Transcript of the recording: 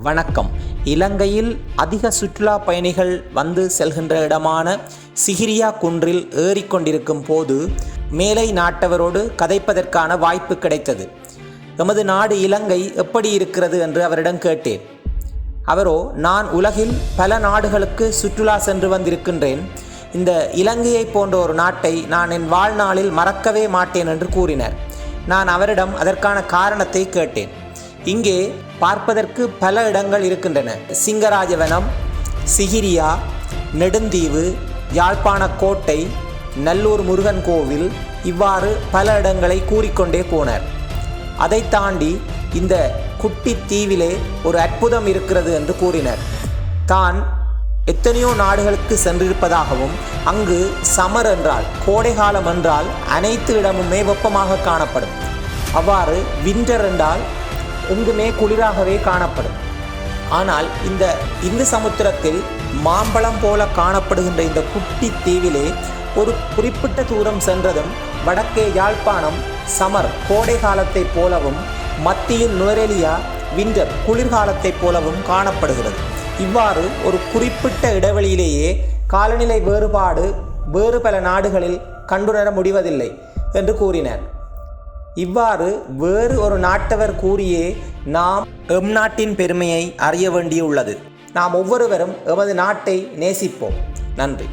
வணக்கம். இலங்கையில் அதிக சுற்றுலா பயணிகள் வந்து செல்கின்ற இடமான சிகிரியா குன்றில் ஏறிக்கொண்டிருக்கும் போது மேலை நாட்டவரோடு கதைப்பதற்கான வாய்ப்பு கிடைத்தது. எமது நாடு இலங்கை எப்படி இருக்கிறது என்று அவரிடம் கேட்டேன். அவரோ, நான் உலகில் பல நாடுகளுக்கு சுற்றுலா சென்று வந்திருக்கின்றேன், இந்த இலங்கையை போன்ற ஒரு நாட்டை நான் என் வாழ்நாளில் மறக்கவே மாட்டேன் என்று கூறினார். நான் அவரிடம் அதற்கான காரணத்தை கேட்டேன். இங்கே பார்ப்பதற்கு பல இடங்கள் இருக்கின்றன. சிங்கராஜவனம், சிகிரியா, நெடுந்தீவு, யாழ்ப்பாண கோட்டை, நல்லூர் முருகன் கோவில், இவ்வாறு பல இடங்களை கூறிக்கொண்டே போனார். அதை தாண்டி இந்த குட்டி தீவிலே ஒரு அற்புதம் இருக்கிறது என்று கூறினார். தான் எத்தனையோ நாடுகளுக்கு சென்றிருப்பதாகவும், அங்கு சமர் என்றால் கோடைகாலம் என்றால் அனைத்து இடமுமே வெப்பமாக காணப்படும், அவ்வாறு வின்டர் என்றால் எங்குமே குளிராகவே காணப்படும். ஆனால் இந்த இந்து சமுத்திரத்தில் மாம்பழம் போல காணப்படுகின்ற இந்த குட்டி தீவிலே ஒரு குறிப்பிட்ட தூரம் சென்றதும் வடக்கே யாழ்ப்பாணம் சமர் கோடை காலத்தைப் போலவும், மத்தியில் நுவரெலியா வின்டர் குளிர்காலத்தைப் போலவும் காணப்படுகிறது. இவ்வாறு ஒரு குறிப்பிட்ட இடைவெளியிலேயே காலநிலை வேறுபாடு வேறு பல நாடுகளில் கண்டுணர முடிவதில்லை என்று கூறினார். இவ்வாறு வேறு ஒரு நாட்டவர் கூறியே நாம் எம் நாட்டின் பெருமையை அறிய வேண்டியுள்ளது. நாம் ஒவ்வொருவரும் எமது நாட்டை நேசிப்போம். நன்றி.